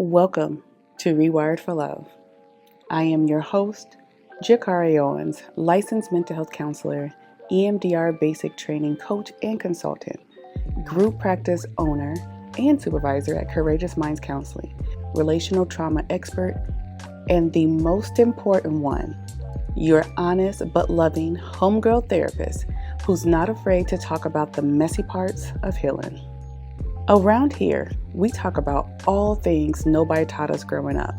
Welcome to Rewired for Love. I am your host, JaCarie Owens, licensed mental health counselor, EMDR basic training coach and consultant, group practice owner and supervisor at Courageous Minds Counseling, relational trauma expert, and the most important one, your honest but loving homegirl therapist who's not afraid to talk about the messy parts of healing. Around here, we talk about all things nobody taught us growing up,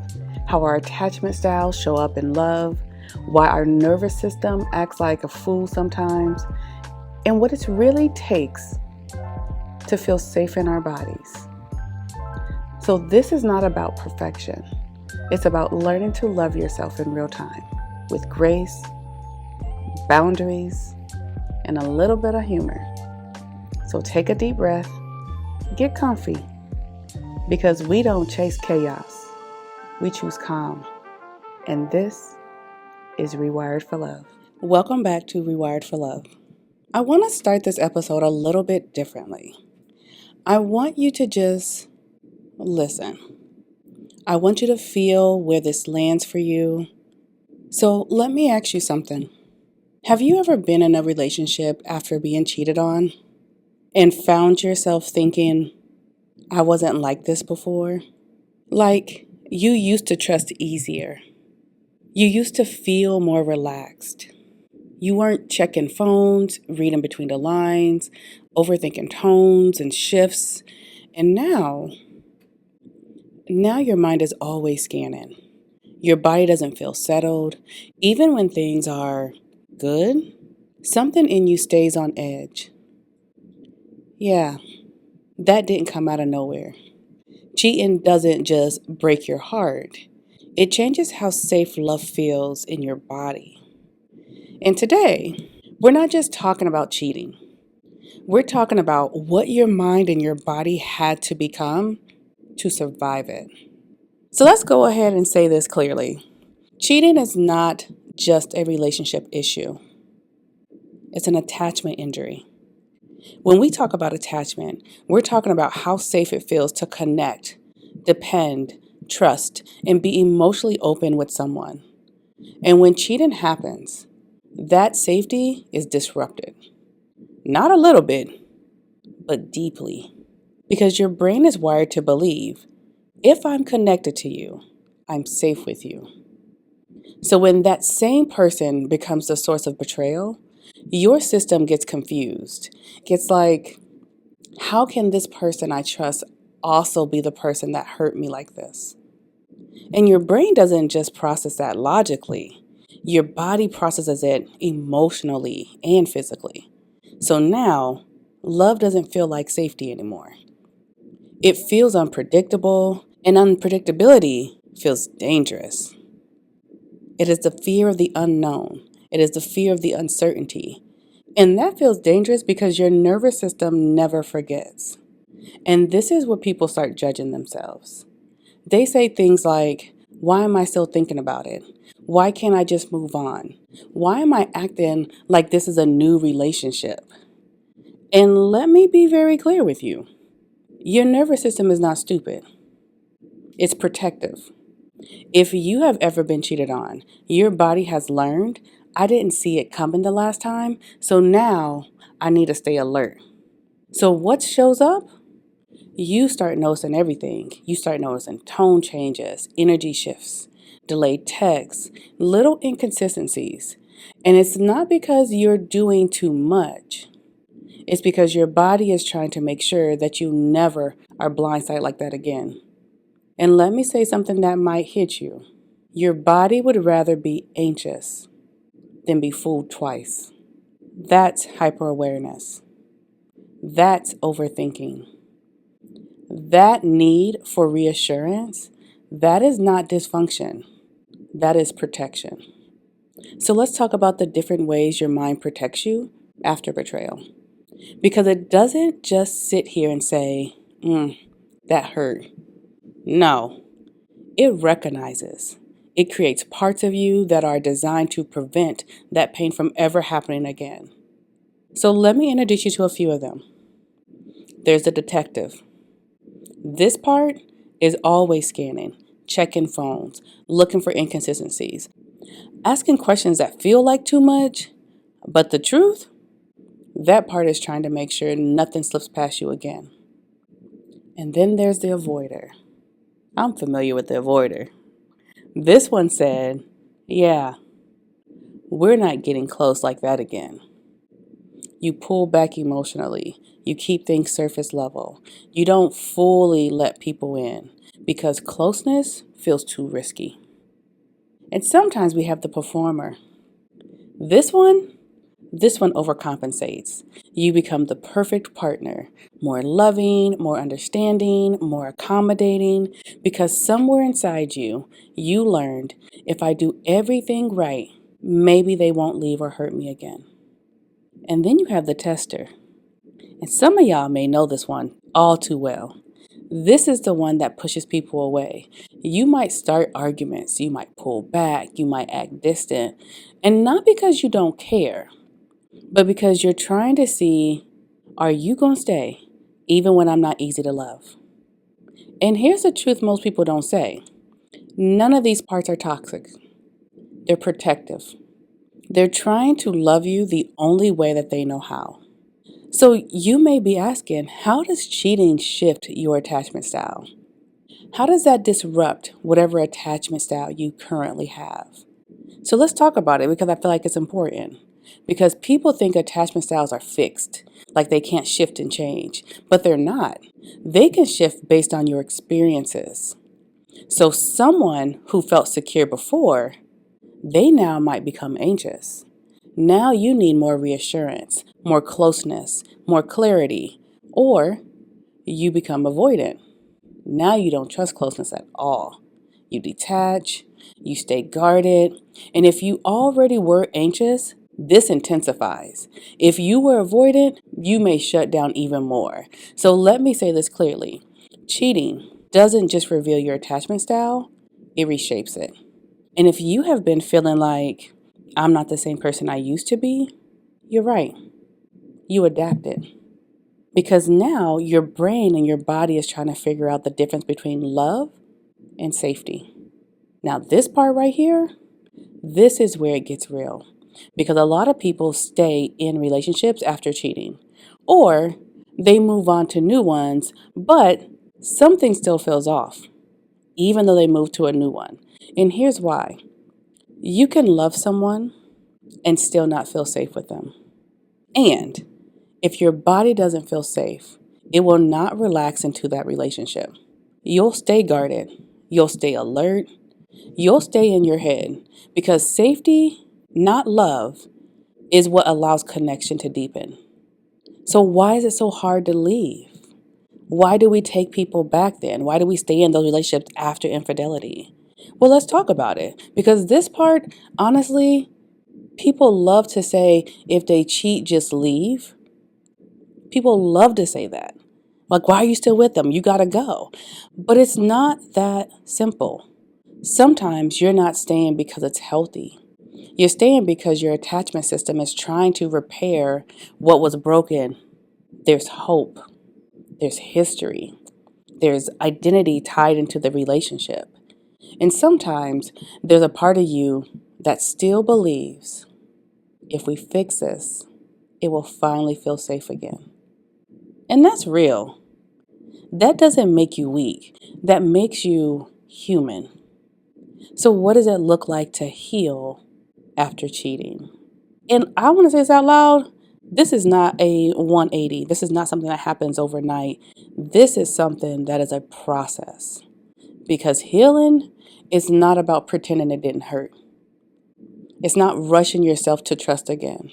how our attachment styles show up in love, why our nervous system acts like a fool sometimes, and what it really takes to feel safe in our bodies. So this is not about perfection. It's about learning to love yourself in real time with grace, boundaries, and a little bit of humor. So take a deep breath. Get comfy, because we don't chase chaos, we choose calm. And this is Rewired for Love. Welcome back to Rewired for Love. I want to start this episode a little bit differently. I want you to just listen. I want you to feel where this lands for you. So let me ask you something. Have you ever been in a relationship after being cheated on and found yourself thinking, I wasn't like this before? Like, you used to trust easier. You used to feel more relaxed. You weren't checking phones, reading between the lines, overthinking tones and shifts. And now your mind is always scanning. Your body doesn't feel settled. Even when things are good, something in you stays on edge. Yeah, that didn't come out of nowhere. Cheating doesn't just break your heart. It changes how safe love feels in your body. And today, we're not just talking about cheating. We're talking about what your mind and your body had to become to survive it. So let's go ahead and say this clearly. Cheating is not just a relationship issue. It's an attachment injury. When we talk about attachment, we're talking about how safe it feels to connect, depend, trust, and be emotionally open with someone. And when cheating happens, that safety is disrupted. Not a little bit, but deeply. Because your brain is wired to believe, if I'm connected to you, I'm safe with you. So when that same person becomes the source of betrayal, your system gets confused. Gets like, how can this person I trust also be the person that hurt me like this? And your brain doesn't just process that logically. Your body processes it emotionally and physically. So now, love doesn't feel like safety anymore. It feels unpredictable, and unpredictability feels dangerous. It is the fear of the unknown. It is the fear of the uncertainty. And that feels dangerous because your nervous system never forgets. And this is where people start judging themselves. They say things like, why am I still thinking about it? Why can't I just move on? Why am I acting like this is a new relationship? And let me be very clear with you. Your nervous system is not stupid. It's protective. If you have ever been cheated on, your body has learned, I didn't see it coming the last time, so now I need to stay alert. So what shows up? You start noticing everything. You start noticing tone changes, energy shifts, delayed texts, little inconsistencies. And it's not because you're doing too much. It's because your body is trying to make sure that you never are blindsided like that again. And let me say something that might hit you. Your body would rather be anxious than be fooled twice. That's hyper-awareness. That's overthinking. That need for reassurance, that is not dysfunction. That is protection. So let's talk about the different ways your mind protects you after betrayal. Because it doesn't just sit here and say, that hurt. No, it recognizes. It creates parts of you that are designed to prevent that pain from ever happening again. So let me introduce you to a few of them. There's the detective. This part is always scanning, checking phones, looking for inconsistencies, asking questions that feel like too much, but the truth, that part is trying to make sure nothing slips past you again. And then there's the avoider. I'm familiar with the avoider. This one said, yeah, we're not getting close like that again. You pull back emotionally. You keep things surface level. You don't fully let people in because closeness feels too risky. And sometimes we have the performer. This one overcompensates. You become the perfect partner, more loving, more understanding, more accommodating, because somewhere inside you, you learned if I do everything right, maybe they won't leave or hurt me again. And then you have the tester. And some of y'all may know this one all too well. This is the one that pushes people away. You might start arguments, you might pull back, you might act distant, and not because you don't care, but because you're trying to see, are you going to stay even when I'm not easy to love? And here's the truth most people don't say. None of these parts are toxic. They're protective. They're trying to love you the only way that they know how. So you may be asking, how does cheating shift your attachment style? How does that disrupt whatever attachment style you currently have? So let's talk about it because I feel like it's important. Because people think attachment styles are fixed, like they can't shift and change, but they're not. They can shift based on your experiences. So someone who felt secure before, they now might become anxious. Now you need more reassurance, more closeness, more clarity, or you become avoidant. Now you don't trust closeness at all. You detach, you stay guarded, and if you already were anxious, this intensifies. If you were avoidant, you may shut down even more. So let me say this clearly. Cheating doesn't just reveal your attachment style, it reshapes it. And if you have been feeling like, I'm not the same person I used to be, you're right. You adapted. Because now your brain and your body is trying to figure out the difference between love and safety. Now, this part right here, this is where it gets real. Because a lot of people stay in relationships after cheating, or they move on to new ones, but something still feels off, even though they move to a new one. And here's why. You can love someone and still not feel safe with them. And if your body doesn't feel safe, it will not relax into that relationship. You'll stay guarded. You'll stay alert. You'll stay in your head because safety, not love, is what allows connection to deepen. So why is it so hard to leave? Why do we take people back then? Why do we stay in those relationships after infidelity? Well, let's talk about it because this part, honestly, people love to say if they cheat, just leave. People love to say that. Like, why are you still with them? You gotta go. But it's not that simple. Sometimes you're not staying because it's healthy. You're staying because your attachment system is trying to repair what was broken. There's hope. There's history. There's identity tied into the relationship. And sometimes there's a part of you that still believes if we fix this, it will finally feel safe again. And that's real. That doesn't make you weak. That makes you human. So what does it look like to heal after cheating? And I want to say this out loud. This is not a 180. This is not something that happens overnight. This is something that is a process. Because healing is not about pretending it didn't hurt. It's not rushing yourself to trust again.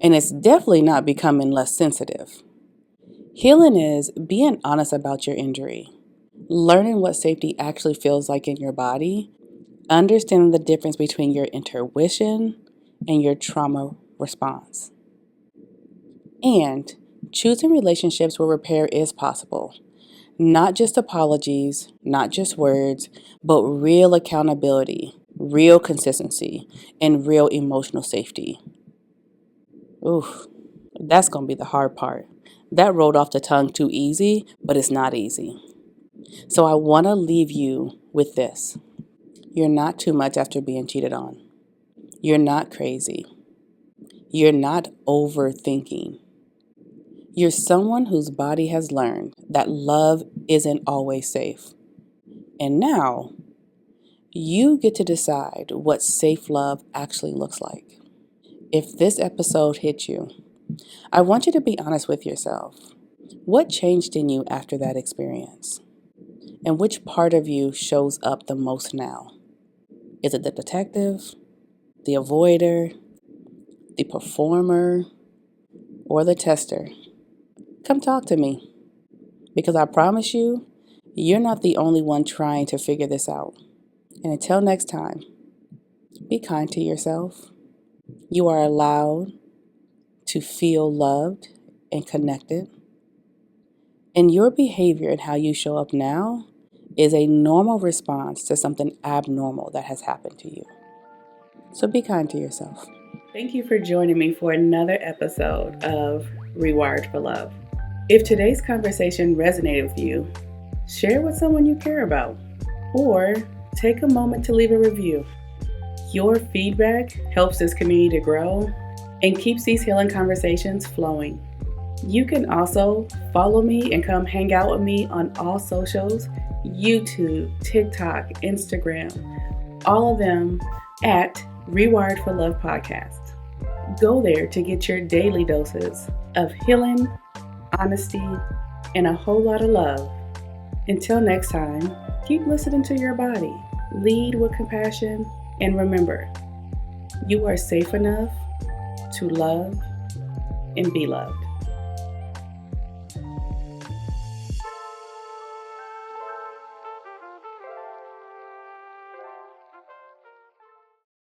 And it's definitely not becoming less sensitive. Healing is being honest about your injury, learning what safety actually feels like in your body, understanding the difference between your intuition and your trauma response, and choosing relationships where repair is possible. Not just apologies, not just words, but real accountability, real consistency, and real emotional safety. Oof, that's going to be the hard part. That rolled off the tongue too easy, but it's not easy. So I want to leave you with this. You're not too much after being cheated on. You're not crazy. You're not overthinking. You're someone whose body has learned that love isn't always safe. And now, you get to decide what safe love actually looks like. If this episode hit you, I want you to be honest with yourself. What changed in you after that experience? And which part of you shows up the most now? Is it the detective, the avoider, the performer, or the tester? Come talk to me, because I promise you, you're not the only one trying to figure this out. And until next time, be kind to yourself. You are allowed to feel loved and connected. And your behavior and how you show up now is a normal response to something abnormal that has happened to you. So be kind to yourself. Thank you for joining me for another episode of Rewired for Love. If today's conversation resonated with you, share with someone you care about, or take a moment to leave a review. Your feedback helps this community to grow and keeps these healing conversations flowing. You can also follow me and come hang out with me on all socials, YouTube, TikTok, Instagram, all of them at Rewired for Love Podcast. Go there to get your daily doses of healing, honesty, and a whole lot of love. Until next time, keep listening to your body, lead with compassion, and remember, you are safe enough to love and be loved.